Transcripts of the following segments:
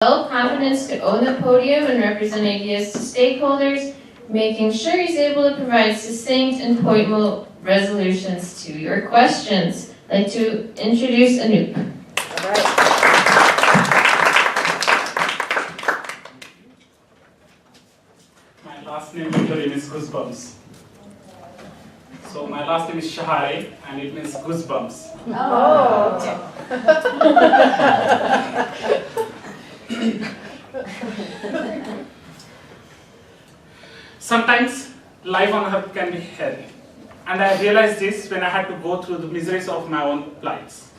Confidence to own the podium and represent ideas to stakeholders, making sure he's able to provide succinct and pointful resolutions to your questions. I'd like to introduce Anoop. All right. My last name literally means goosebumps. So my last name is Shahari and it means goosebumps. Oh. Sometimes life on earth can be hell, and I realized this when I had to go through the miseries of my own plights.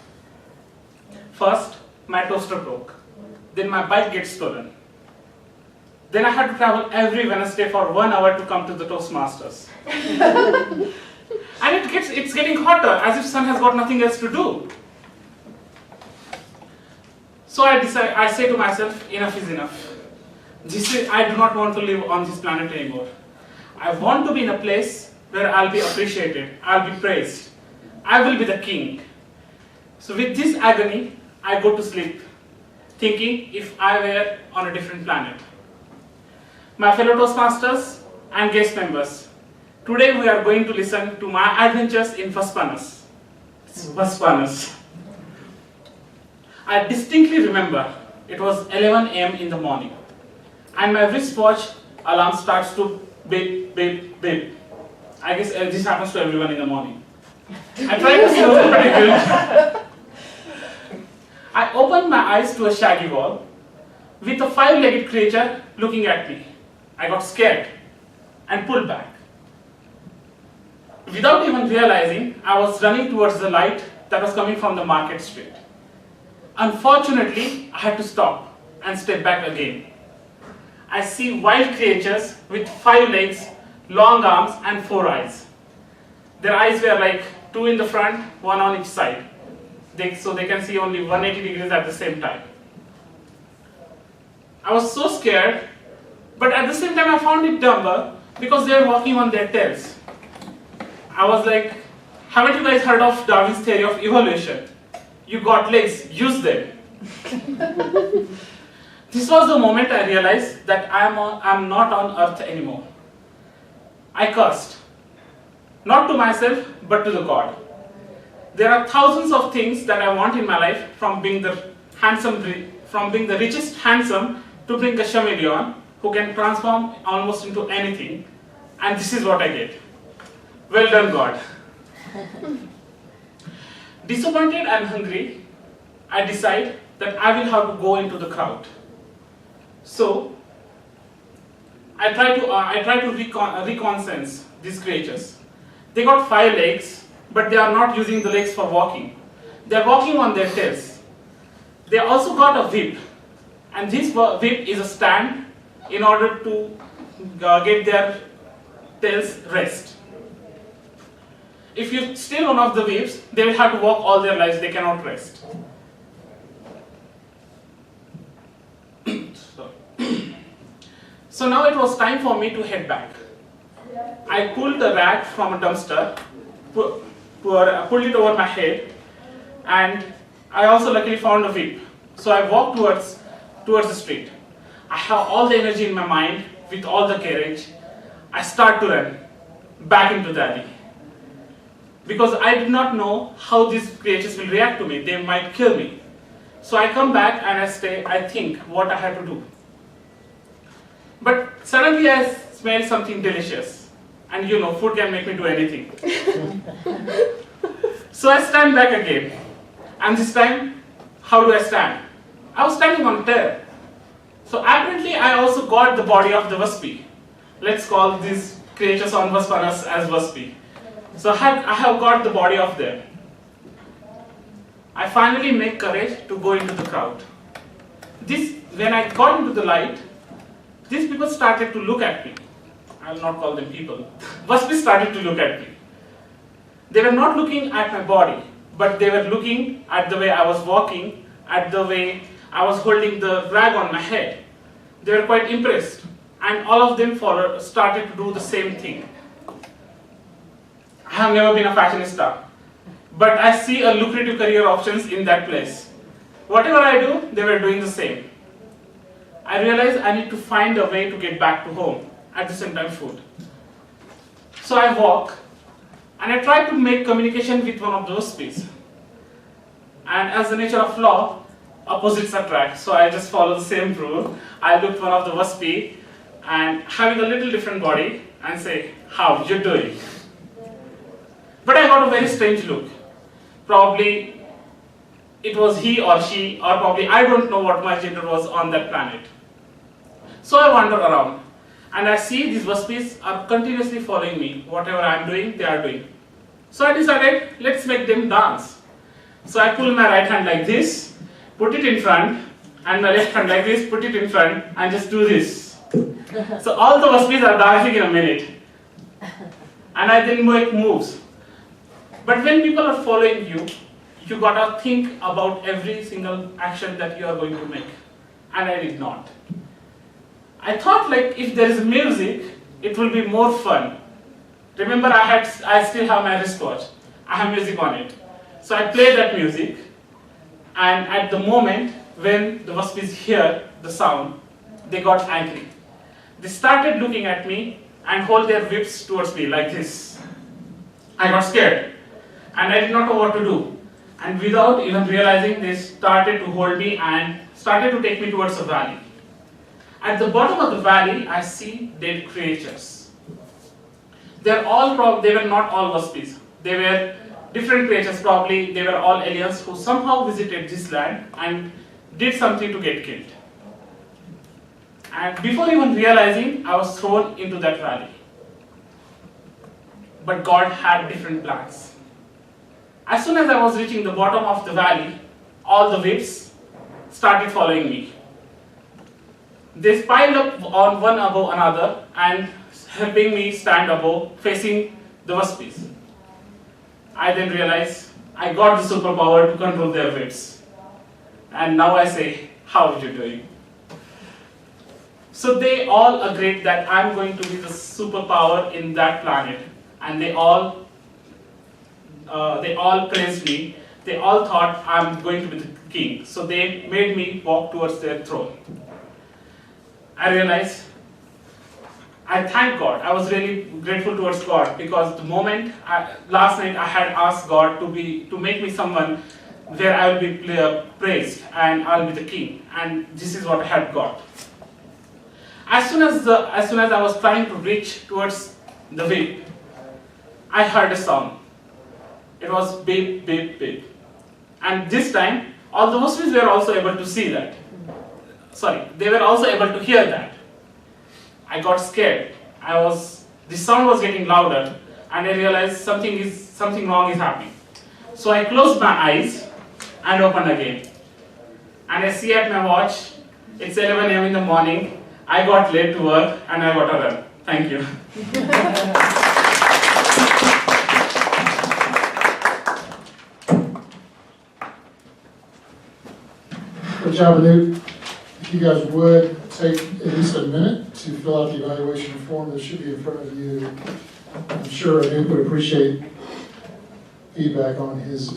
First, my toaster broke. Then my bike gets stolen. Then I had to travel every Wednesday for 1 hour to come to the Toastmasters. And it's getting hotter, as if sun has got nothing else to do. So I say to myself, enough is enough. I do not want to live on this planet anymore. I want to be in a place where I'll be appreciated, I'll be praised. I will be the king. So with this agony, I go to sleep, thinking if I were on a different planet. My fellow Toastmasters and guest members, today we are going to listen to my adventures in Vusnapus. Vusnapus. I distinctly remember it was 11 a.m. in the morning, and my wristwatch alarm starts to beep, beep, beep. I guess this happens to everyone in the morning. I try to see what's pretty good. I opened my eyes to a shaggy wall with a 5-legged creature looking at me. I got scared and pulled back. Without even realizing, I was running towards the light that was coming from the market street. Unfortunately, I had to stop and step back again. I see wild creatures with 5 legs, long arms and 4 eyes. Their eyes were like 2 in the front, 1 on each side. So they can see only 180 degrees at the same time. I was so scared, but at the same time I found it dumber because they were walking on their tails. I was like, haven't you guys heard of Darwin's theory of evolution? You got legs, use them. This was the moment I realized that I'm not on earth anymore. I cursed, not to myself, but to the God. There are thousands of things that I want in my life, from being the richest handsome to being a chameleon who can transform almost into anything, and this is what I get. Well done, God. Disappointed and hungry, I decide that I will have to go into the crowd. So I try to reconnaissance these creatures. They got 5 legs, but they are not using the legs for walking. They are walking on their tails. They also got a whip, and this whip is a stand in order to get their tails rest. If you steal one of the whips, they will have to walk all their lives, they cannot rest. So now it was time for me to head back. I pulled the rag from a dumpster, pulled it over my head, and I also luckily found a whip. So I walked towards the street. I have all the energy in my mind, with all the courage. I start to run back into the alley. Because I did not know how these creatures will react to me. They might kill me. So I come back and I think what I have to do. But suddenly I smell something delicious. And you know, food can make me do anything. So I stand back again. And this time, how do I stand? I was standing on a tail. So apparently I also got the body of the Waspi. Let's call these creatures on Vusnapus as Waspi. So I have got the body of them. I finally make courage to go into the crowd. When I got into the light, these people started to look at me. I will not call them people. Waspi started to look at me. They were not looking at my body, but they were looking at the way I was walking, at the way I was holding the rag on my head. They were quite impressed, and all of them started to do the same thing. I have never been a fashionista, but I see a lucrative career options in that place. Whatever I do, they were doing the same. I realized I need to find a way to get back to home, at the same time food. So I walk, and I try to make communication with one of those species. And as the nature of law, opposites attract. So I just follow the same rule. I look one of the waspy and having a little different body and say, how you doing? But I got a very strange look. Probably it was he or she, or probably I don't know what my gender was on that planet. So I wander around and I see these waspies are continuously following me. Whatever I am doing, they are doing. So I decided, let's make them dance. So I pull my right hand like this, put it in front, and my left hand like this, put it in front, and just do this. So all the waspies are dancing in a minute. And I then make moves. But when people are following you, you gotta think about every single action that you are going to make. And I did not. I thought like if there is music, it will be more fun. Remember I still have my wristwatch. I have music on it. So I play that music, and at the moment when the waspies hear the sound, they got angry. They started looking at me and hold their whips towards me like this. I got scared and I did not know what to do. And without even realizing, they started to hold me and started to take me towards a valley. At the bottom of the valley, I see dead creatures. They were not all waspies. They were different creatures, probably they were all aliens who somehow visited this land and did something to get killed. And before even realizing, I was thrown into that valley. But God had different plans. As soon as I was reaching the bottom of the valley, all the whips started following me. They piled up on one above another and helping me stand above, facing the waspies. I then realized I got the superpower to control their whips. And now I say, how are you doing? So they all agreed that I'm going to be the superpower in that planet. And they all praised me. They all thought I'm going to be the king. So they made me walk towards their throne. I realized, I thank God. I was really grateful towards God because the moment last night I had asked God to make me someone where I will be praised and I'll be the king, and this is what I had got. As soon as I was trying to reach towards the whip, I heard a sound. It was beep, beep, beep. And this time, all the Muslims were also able to see that. They were also able to hear that. I got scared. The sound was getting louder, and I realized something wrong is happening. So I closed my eyes and opened again. And I see at my watch, it's 11 a.m. in the morning. I got late to work and I got to run. Thank you. Good job, Anoop. If you guys would take at least a minute to fill out the evaluation form that should be in front of you. I'm sure Anoop would appreciate feedback on his